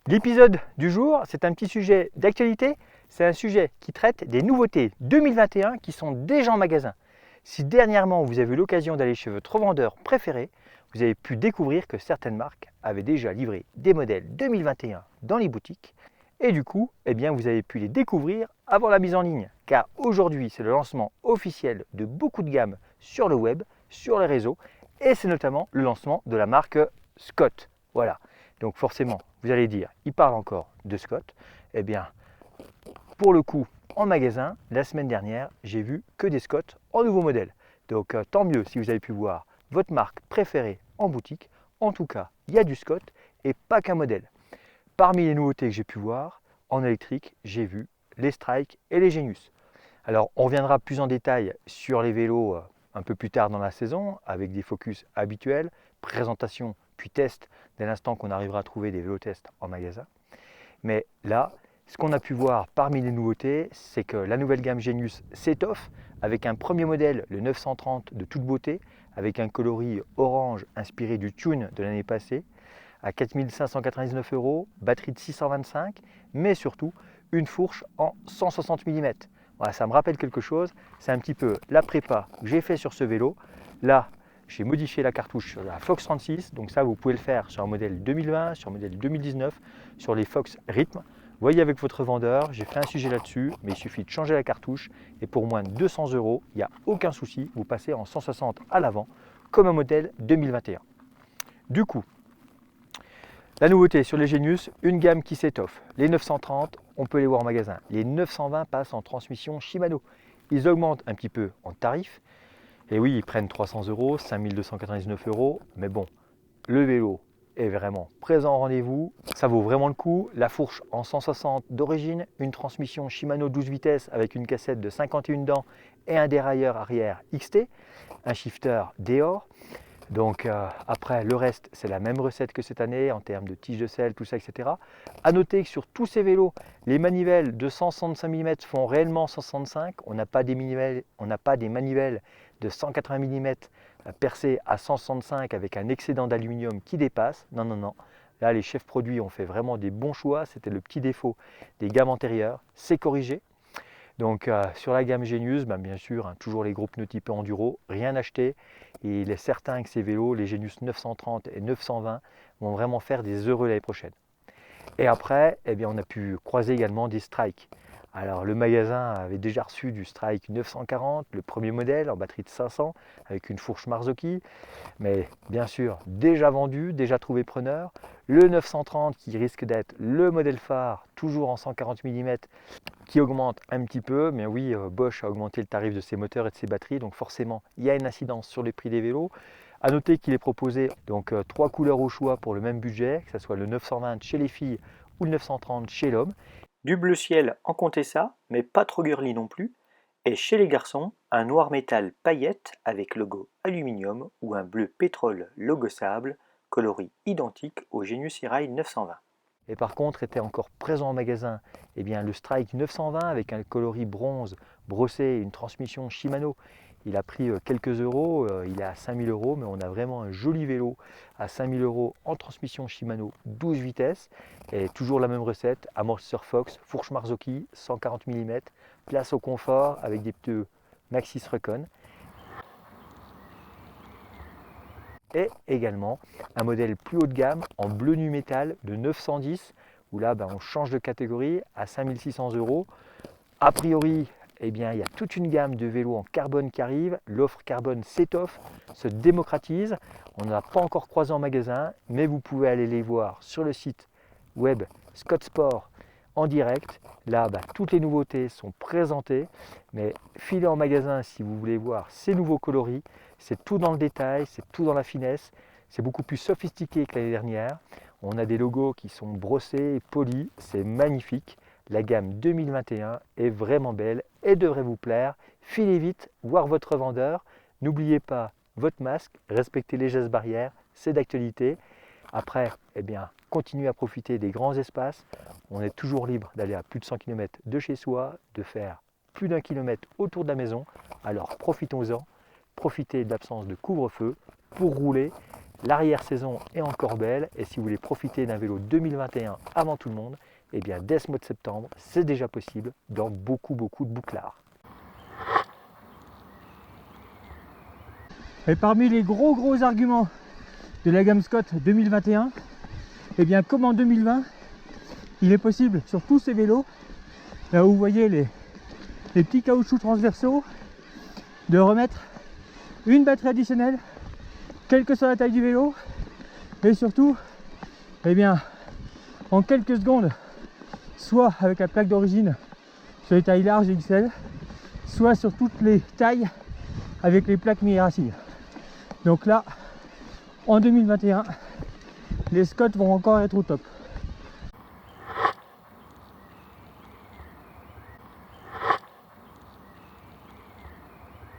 L'épisode du jour, c'est un petit sujet d'actualité. C'est un sujet qui traite des nouveautés 2021 qui sont déjà en magasin. Si dernièrement vous avez eu l'occasion d'aller chez votre revendeur préféré, vous avez pu découvrir que certaines marques avaient déjà livré des modèles 2021 dans les boutiques. Et du coup, vous avez pu les découvrir avant la mise en ligne. Car aujourd'hui, c'est le lancement officiel de beaucoup de gammes sur le web, sur les réseaux. Et c'est notamment le lancement de la marque Scott. Voilà. Donc forcément, vous allez dire, il parle encore de Scott. Eh bien, pour le coup, en magasin, la semaine dernière, j'ai vu que des Scott en nouveau modèle. Donc tant mieux si vous avez pu voir votre marque préférée en boutique. En tout cas, il y a du Scott et pas qu'un modèle. Parmi les nouveautés que j'ai pu voir, en électrique, j'ai vu les Strike et les Genius. Alors, on reviendra plus en détail sur les vélos un peu plus tard dans la saison, avec des focus habituels, présentation puis test, dès l'instant qu'on arrivera à trouver des vélotests en magasin. Mais là, ce qu'on a pu voir parmi les nouveautés, c'est que la nouvelle gamme Genius s'étoffe avec un premier modèle, le 930 de toute beauté, avec un coloris orange inspiré du Tune de l'année passée, à 4 599 €, batterie de 625, mais surtout une fourche en 160 mm. Voilà, ça me rappelle quelque chose, c'est un petit peu la prépa que j'ai fait sur ce vélo. Là, j'ai modifié la cartouche sur la Fox 36, donc ça vous pouvez le faire sur un modèle 2020, sur un modèle 2019, sur les Fox Rhythm. Voyez avec votre vendeur, j'ai fait un sujet là-dessus, mais il suffit de changer la cartouche et pour moins de 200 €, il n'y a aucun souci, vous passez en 160 à l'avant comme un modèle 2021. Du coup, la nouveauté sur les Genius, une gamme qui s'étoffe. Les 930, on peut les voir en magasin. Les 920 passent en transmission Shimano. Ils augmentent un petit peu en tarif. Et oui, ils prennent 300 €, 5 299 €. Mais bon, le vélo est vraiment présent au rendez-vous. Ça vaut vraiment le coup. La fourche en 160 d'origine, une transmission Shimano 12 vitesses avec une cassette de 51 dents et un dérailleur arrière XT, un shifter Deore. Donc après, le reste, c'est la même recette que cette année en termes de tige de selle, tout ça, etc. A noter que sur tous ces vélos, les manivelles de 165 mm font réellement 165. On n'a pas des manivelles de 180 mm percées à 165 avec un excédent d'aluminium qui dépasse. Non, non, non. Là, les chefs produits ont fait vraiment des bons choix. C'était le petit défaut des gammes antérieures. C'est corrigé. Donc sur la gamme Genius, bien sûr, toujours les gros pneus typés enduro, rien acheté. Et il est certain que ces vélos, les Genius 930 et 920, vont vraiment faire des heureux l'année prochaine. Et après, on a pu croiser également des Strike. Alors le magasin avait déjà reçu du Strike 940, le premier modèle en batterie de 500 avec une fourche Marzocchi, mais bien sûr déjà vendu, déjà trouvé preneur. Le 930 qui risque d'être le modèle phare, toujours en 140 mm, qui augmente un petit peu, mais oui, Bosch a augmenté le tarif de ses moteurs et de ses batteries, donc forcément il y a une incidence sur les prix des vélos. A noter qu'il est proposé donc 3 couleurs au choix pour le même budget, que ce soit le 920 chez les filles ou le 930 chez l'homme. Du bleu ciel en Contessa, mais pas trop girly non plus. Et chez les garçons, un noir métal paillette avec logo aluminium ou un bleu pétrole logo sable, coloris identique au Genius E-Rail 920. Et par contre, était encore présent en magasin le Strike 920 avec un coloris bronze brossé et une transmission Shimano. Il a pris quelques euros, il est à 5000 €, mais on a vraiment un joli vélo à 5000 € en transmission Shimano 12 vitesses. Et toujours la même recette, amortisseur Fox, fourche Marzocchi, 140 mm, place au confort avec des pneus Maxxis Recon. Et également un modèle plus haut de gamme en bleu nu métal de 910 où là on change de catégorie à 5600 €. A priori, il y a toute une gamme de vélos en carbone qui arrive. L'offre carbone s'étoffe, se démocratise. On n'a pas encore croisé en magasin, mais vous pouvez aller les voir sur le site web Scott Sport en direct. Là, toutes les nouveautés sont présentées, mais filez en magasin si vous voulez voir ces nouveaux coloris. C'est tout dans le détail, c'est tout dans la finesse. C'est beaucoup plus sophistiqué que l'année dernière. On a des logos qui sont brossés, polis, c'est magnifique. La gamme 2021 est vraiment belle et devrait vous plaire. Filez vite voir votre vendeur. N'oubliez pas votre masque, respectez les gestes barrières, c'est d'actualité. Après, continuez à profiter des grands espaces. On est toujours libre d'aller à plus de 100 km de chez soi, de faire plus d'1 kilomètre autour de la maison. Alors profitons-en, profitez de l'absence de couvre-feu pour rouler L'arrière-saison est encore belle et si vous voulez profiter d'un vélo 2021 avant tout le monde, eh bien dès ce mois de septembre, c'est déjà possible dans beaucoup de bouclards. Et parmi les gros arguments de la gamme Scott 2021, eh bien comme en 2020, il est possible sur tous ces vélos, là où vous voyez les petits caoutchoucs transversaux, de remettre une batterie additionnelle, quelle que soit la taille du vélo, et surtout, eh bien, en quelques secondes, soit avec la plaque d'origine sur les tailles larges et XL, soit sur toutes les tailles avec les plaques mi-racines. Donc là, en 2021, les Scott vont encore être au top.